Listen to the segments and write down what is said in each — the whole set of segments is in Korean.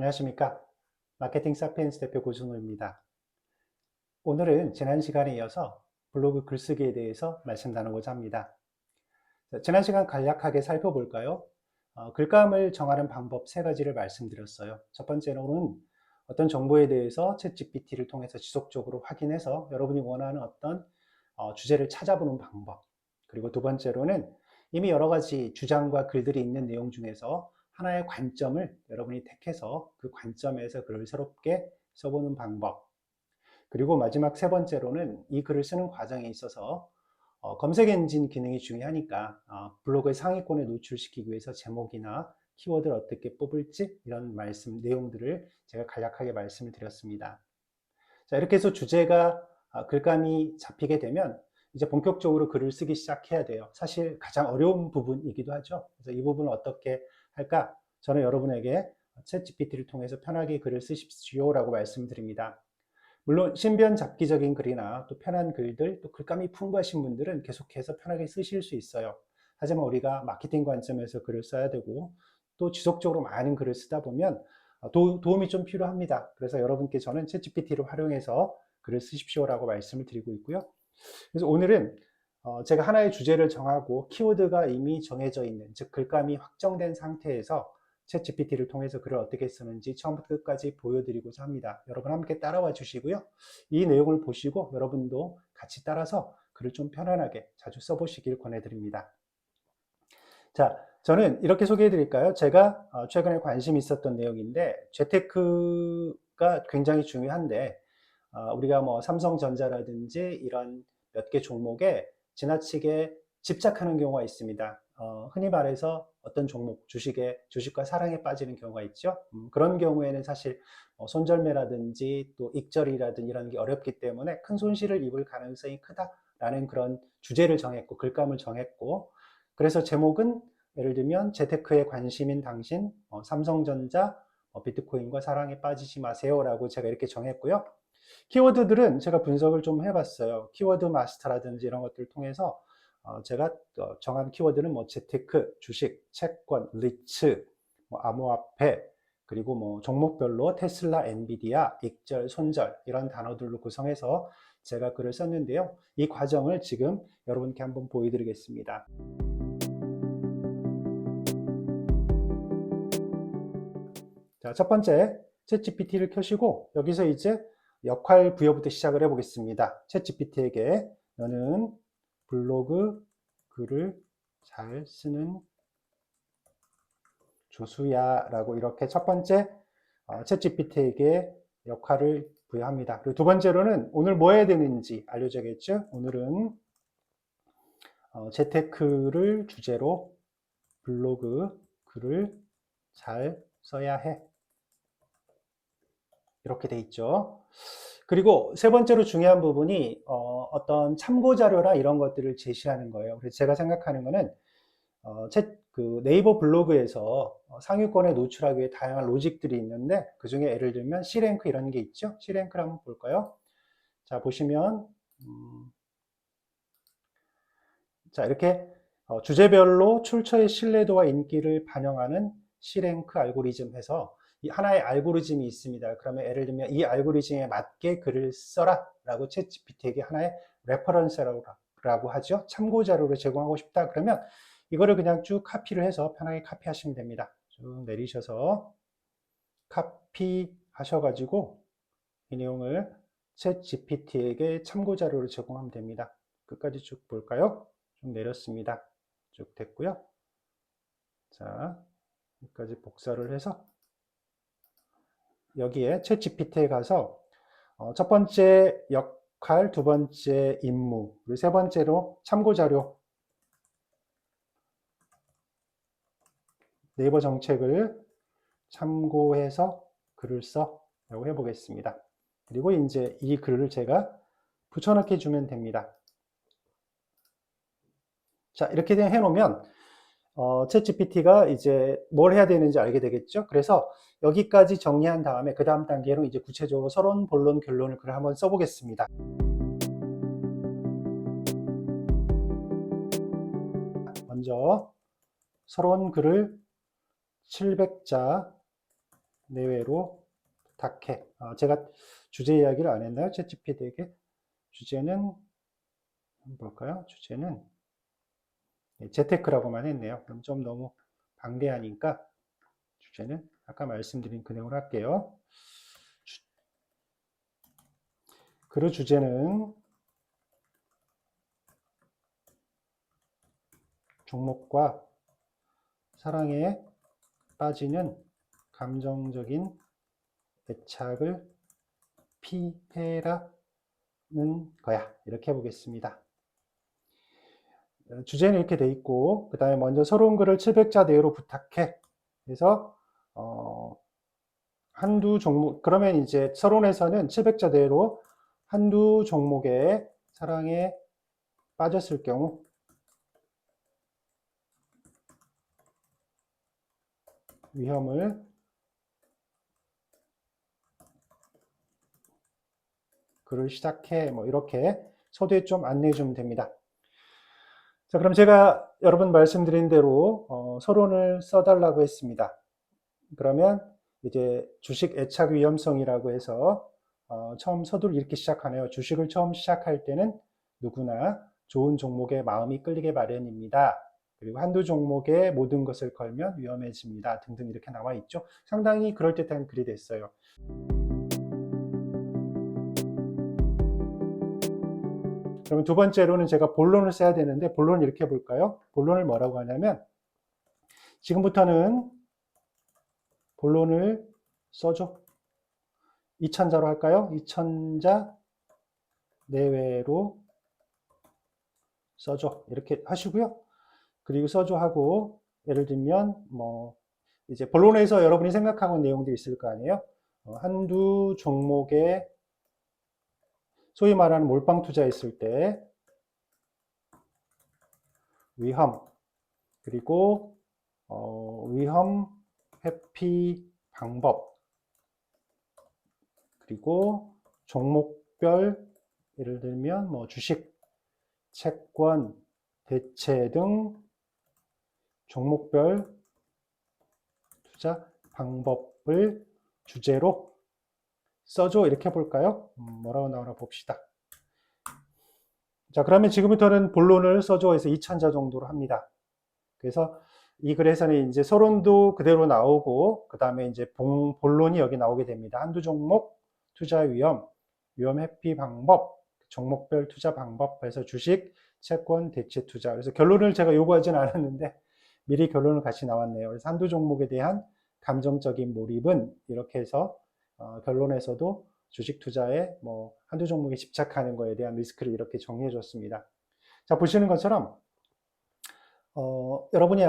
안녕하십니까. 마케팅 사피엔스 대표 고준호입니다. 오늘은 지난 시간에 이어서 블로그 글쓰기에 대해서 말씀 나누고자 합니다. 지난 시간 간략하게 살펴볼까요? 글감을 정하는 방법 세 가지를 말씀드렸어요. 첫 번째로는 어떤 정보에 대해서 챗GPT를 통해서 지속적으로 확인해서 여러분이 원하는 어떤 주제를 찾아보는 방법. 그리고 두 번째로는 이미 여러 가지 주장과 글들이 있는 내용 중에서 하나의 관점을 여러분이 택해서 그 관점에서 글을 새롭게 써보는 방법. 그리고 마지막 세 번째로는 이 글을 쓰는 과정에 있어서 검색 엔진 기능이 중요하니까 블로그의 상위권에 노출시키기 위해서 제목이나 키워드를 어떻게 뽑을지 이런 내용들을 제가 간략하게 말씀을 드렸습니다. 자, 이렇게 해서 주제가 글감이 잡히게 되면 이제 본격적으로 글을 쓰기 시작해야 돼요. 사실 가장 어려운 부분이기도 하죠. 그래서 이 부분을 어떻게 할까? 저는 여러분에게 챗GPT를 통해서 편하게 글을 쓰십시오라고 말씀드립니다. 물론 신변 잡기적인 글이나 또 편한 글들, 또 글감이 풍부하신 분들은 계속해서 편하게 쓰실 수 있어요. 하지만 우리가 마케팅 관점에서 글을 써야 되고 또 지속적으로 많은 글을 쓰다 보면 도움이 좀 필요합니다. 그래서 여러분께 저는 챗GPT를 활용해서 글을 쓰십시오라고 말씀을 드리고 있고요. 그래서 오늘은 제가 하나의 주제를 정하고 키워드가 이미 정해져 있는, 즉 글감이 확정된 상태에서 챗GPT를 통해서 글을 어떻게 쓰는지 처음부터 끝까지 보여드리고자 합니다. 여러분 함께 따라와 주시고요. 이 내용을 보시고 여러분도 같이 따라서 글을 좀 편안하게 자주 써보시길 권해드립니다. 자, 저는 이렇게 소개해 드릴까요? 제가 최근에 관심이 있었던 내용인데 재테크가 굉장히 중요한데 우리가 뭐 삼성전자라든지 이런 몇 개 종목에 지나치게 집착하는 경우가 있습니다. 흔히 말해서 어떤 종목, 주식과 사랑에 빠지는 경우가 있죠. 그런 경우에는 사실 손절매라든지 또 익절이라든지 이런 게 어렵기 때문에 큰 손실을 입을 가능성이 크다라는 그런 주제를 정했고, 글감을 정했고, 그래서 제목은 예를 들면 재테크에 관심인 당신, 삼성전자, 비트코인과 사랑에 빠지지 마세요라고 제가 이렇게 정했고요. 키워드들은 제가 분석을 좀 해봤어요. 키워드 마스터라든지 이런 것들을 통해서 제가 정한 키워드는 뭐 재테크, 주식, 채권, 리츠, 뭐 암호화폐, 그리고 뭐 종목별로 테슬라, 엔비디아, 익절, 손절 이런 단어들로 구성해서 제가 글을 썼는데요. 이 과정을 지금 여러분께 한번 보여드리겠습니다. 자, 첫 번째 챗GPT를 켜시고 여기서 이제 역할 부여부터 시작을 해보겠습니다. 챗GPT에게 너는 블로그 글을 잘 쓰는 조수야 라고 이렇게 첫 번째 챗GPT에게 역할을 부여합니다. 그리고 두 번째로는 오늘 뭐 해야 되는지 알려줘야겠죠. 오늘은 재테크를 주제로 블로그 글을 잘 써야 해. 이렇게 돼 있죠. 그리고 세 번째로 중요한 부분이 어떤 참고 자료나 이런 것들을 제시하는 거예요. 그래서 제가 생각하는 거는 그 네이버 블로그에서 상위권에 노출하기 위해 다양한 로직들이 있는데 그 중에 예를 들면 C랭크 이런 게 있죠. C랭크를 한번 볼까요? 자, 보시면 자, 이렇게 주제별로 출처의 신뢰도와 인기를 반영하는 C랭크 알고리즘 해서 이 하나의 알고리즘이 있습니다. 그러면 예를 들면 이 알고리즘에 맞게 글을 써라 라고 챗GPT에게 하나의 레퍼런스라고 하죠. 참고 자료를 제공하고 싶다 그러면 이거를 그냥 쭉 카피를 해서 편하게 카피하시면 됩니다. 쭉 내리셔서 카피 하셔가지고 이 내용을 챗GPT에게 참고 자료를 제공하면 됩니다. 끝까지 쭉 볼까요? 좀 내렸습니다. 쭉 됐고요. 자, 여기까지 복사를 해서 여기에 챗GPT에 가서 첫 번째 역할, 두 번째 임무, 그리고 세 번째로 참고 자료, 네이버 정책을 참고해서 글을 써 라고 해보겠습니다. 그리고 이제 이 글을 제가 붙여넣기 주면 됩니다. 자, 이렇게 해놓으면 챗GPT가 이제 뭘 해야 되는지 알게 되겠죠. 그래서 여기까지 정리한 다음에 그 다음 단계로 이제 구체적으로 서론, 본론, 결론을 글을 한번 써보겠습니다. 먼저 서론 글을 700자 내외로 부탁해. 제가 주제 이야기를 안 했나요? 챗GPT에게 주제는 뭘까요? 주제는 재테크라고만 했네요. 그럼 좀 너무 방대하니까 주제는 아까 말씀드린 그 내용으로 할게요. 그리고 주제는 종목과 사랑에 빠지는 감정적인 애착을 피해라는 거야. 이렇게 해보겠습니다. 주제는 이렇게 돼 있고, 그 다음에 먼저 서론 글을 700자 내로 부탁해. 그래서 한두 종목, 그러면 이제 서론에서는 700자 내로 한두 종목의 사랑에 빠졌을 경우 위험을 글을 시작해. 뭐 이렇게 서두에 좀 안내해 주면 됩니다. 자, 그럼 제가 여러분 말씀드린 대로 서론을 써달라고 했습니다. 그러면 이제 주식 애착 위험성이라고 해서 처음 서두를 이렇게 시작하네요. 주식을 처음 시작할 때는 누구나 좋은 종목에 마음이 끌리게 마련입니다. 그리고 한두 종목에 모든 것을 걸면 위험해집니다. 등등 이렇게 나와 있죠. 상당히 그럴듯한 글이 됐어요. 그러면 두 번째로는 제가 본론을 써야 되는데 본론을 이렇게 볼까요? 본론을 뭐라고 하냐면 지금부터는 본론을 써줘. 2000자로 할까요? 2000자 내외로 써줘. 이렇게 하시고요. 그리고 써줘 하고 예를 들면 뭐 이제 본론에서 여러분이 생각하고 있는 내용들이 있을 거 아니에요? 한두 종목에 소위 말하는 몰빵 투자 있을 때 위험 그리고 위험 회피 방법 그리고 종목별 예를 들면 뭐 주식, 채권, 대체 등 종목별 투자 방법을 주제로 써줘 이렇게 볼까요? 뭐라고 나오나 봅시다. 자, 그러면 지금부터는 본론을 써줘 해서 2000자 정도로 합니다. 그래서 이 글에서는 이제 서론도 그대로 나오고 그 다음에 이제 본론이 여기 나오게 됩니다. 한두 종목 투자 위험, 위험 회피 방법, 종목별 투자 방법, 그래서 주식, 채권, 대체 투자. 그래서 결론을 제가 요구하진 않았는데 미리 결론을 같이 나왔네요. 그래서 한두 종목에 대한 감정적인 몰입은 이렇게 해서 결론에서도 주식 투자에 뭐 한두 종목에 집착하는 거에 대한 리스크를 이렇게 정리해 줬습니다. 자, 보시는 것처럼 여러분이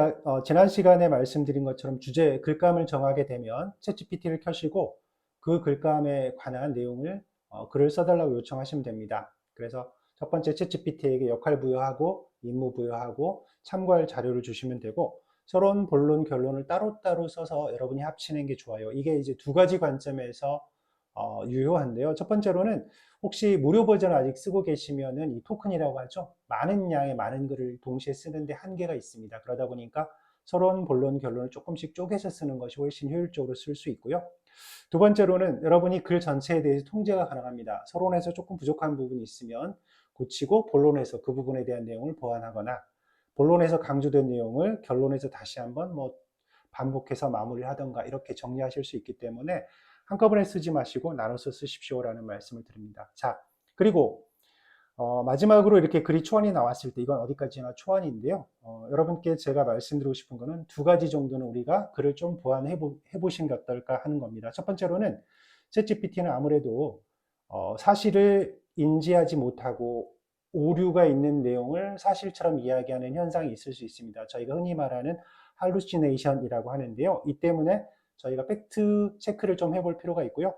지난 시간에 말씀드린 것처럼 주제 글감을 정하게 되면 챗GPT를 켜시고 그 글감에 관한 내용을 글을 써달라고 요청하시면 됩니다. 그래서 첫 번째 챗GPT에게 역할 부여하고 임무 부여하고 참고할 자료를 주시면 되고 서론, 본론, 결론을 따로따로 써서 여러분이 합치는 게 좋아요. 이게 이제 두 가지 관점에서 유효한데요. 첫 번째로는 혹시 무료 버전을 아직 쓰고 계시면은 이 토큰이라고 하죠. 많은 양의 많은 글을 동시에 쓰는데 한계가 있습니다. 그러다 보니까 서론, 본론, 결론을 조금씩 쪼개서 쓰는 것이 훨씬 효율적으로 쓸 수 있고요. 두 번째로는 여러분이 글 전체에 대해서 통제가 가능합니다. 서론에서 조금 부족한 부분이 있으면 고치고 본론에서 그 부분에 대한 내용을 보완하거나 본론에서 강조된 내용을 결론에서 다시 한번 뭐 반복해서 마무리를 하던가 이렇게 정리하실 수 있기 때문에 한꺼번에 쓰지 마시고 나눠서 쓰십시오라는 말씀을 드립니다. 자, 그리고 마지막으로 이렇게 글이 초안이 나왔을 때 이건 어디까지나 초안인데요. 여러분께 제가 말씀드리고 싶은 거는 두 가지 정도는 우리가 글을 좀 보완해 보시는 게 어떨까 하는 겁니다. 첫 번째로는 챗GPT는 아무래도 사실을 인지하지 못하고 오류가 있는 내용을 사실처럼 이야기하는 현상이 있을 수 있습니다. 저희가 흔히 말하는 할루시네이션이라고 하는데요. 이 때문에 저희가 팩트 체크를 좀 해볼 필요가 있고요.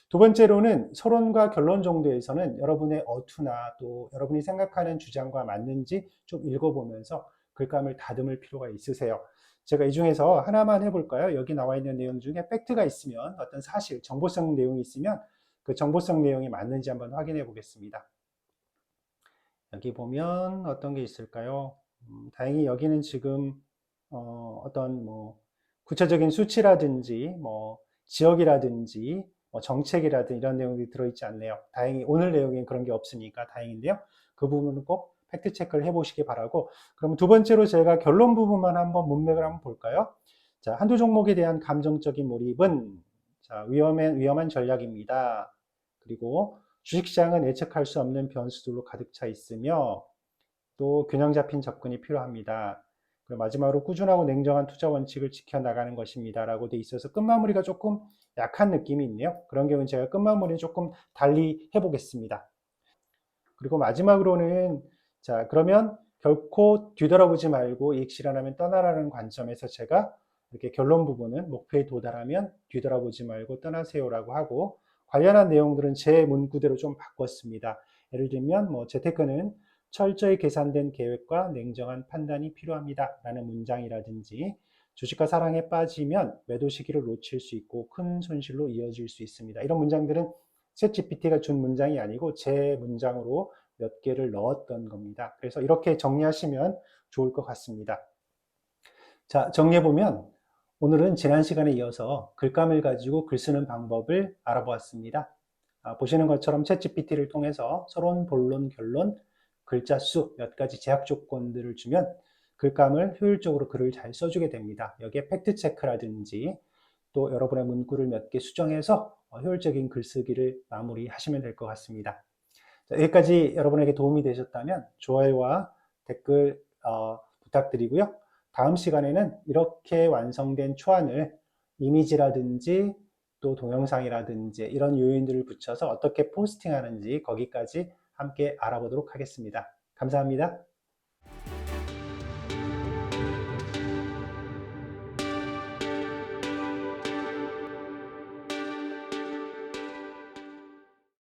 두 번째로는 서론과 결론 정도에서는 여러분의 어투나 또 여러분이 생각하는 주장과 맞는지 좀 읽어보면서 글감을 다듬을 필요가 있으세요. 제가 이 중에서 하나만 해볼까요? 여기 나와 있는 내용 중에 팩트가 있으면 어떤 사실, 정보성 내용이 있으면 그 정보성 내용이 맞는지 한번 확인해 보겠습니다. 여기 보면 어떤 게 있을까요? 다행히 여기는 지금 어떤 뭐 구체적인 수치라든지 뭐 지역이라든지 정책이라든지 이런 내용들이 들어있지 않네요. 다행히 오늘 내용엔 그런 게 없으니까 다행인데요. 그 부분은 꼭 팩트 체크를 해보시기 바라고, 그럼 두 번째로 제가 결론 부분만 한번 문맥을 한번 볼까요? 자, 한두 종목에 대한 감정적인 몰입은 자, 위험한 전략입니다. 그리고 주식시장은 예측할 수 없는 변수들로 가득 차 있으며 또 균형 잡힌 접근이 필요합니다. 그리고 마지막으로 꾸준하고 냉정한 투자 원칙을 지켜나가는 것입니다. 라고 돼 있어서 끝마무리가 조금 약한 느낌이 있네요. 그런 경우는 제가 끝마무리 조금 달리 해보겠습니다. 그리고 마지막으로는 자, 그러면 결코 뒤돌아보지 말고 이익 실현하면 떠나라는 관점에서 제가 이렇게 결론 부분은 목표에 도달하면 뒤돌아보지 말고 떠나세요라고 하고, 관련한 내용들은 제 문구대로 좀 바꿨습니다. 예를 들면 뭐 재테크는 철저히 계산된 계획과 냉정한 판단이 필요합니다 라는 문장이라든지, 주식과 사랑에 빠지면 매도 시기를 놓칠 수 있고 큰 손실로 이어질 수 있습니다. 이런 문장들은 챗GPT가 준 문장이 아니고 제 문장으로 몇 개를 넣었던 겁니다. 그래서 이렇게 정리하시면 좋을 것 같습니다. 자, 정리해보면 오늘은 지난 시간에 이어서 글감을 가지고 글 쓰는 방법을 알아보았습니다. 보시는 것처럼 챗GPT를 통해서 서론, 본론, 결론, 글자 수 몇 가지 제약 조건들을 주면 글감을 효율적으로 글을 잘 써주게 됩니다. 여기에 팩트 체크라든지 또 여러분의 문구를 몇 개 수정해서 효율적인 글쓰기를 마무리하시면 될 것 같습니다. 자, 여기까지 여러분에게 도움이 되셨다면 좋아요와 댓글 부탁드리고요. 다음 시간에는 이렇게 완성된 초안을 이미지라든지 또 동영상이라든지 이런 요인들을 붙여서 어떻게 포스팅하는지 거기까지 함께 알아보도록 하겠습니다. 감사합니다.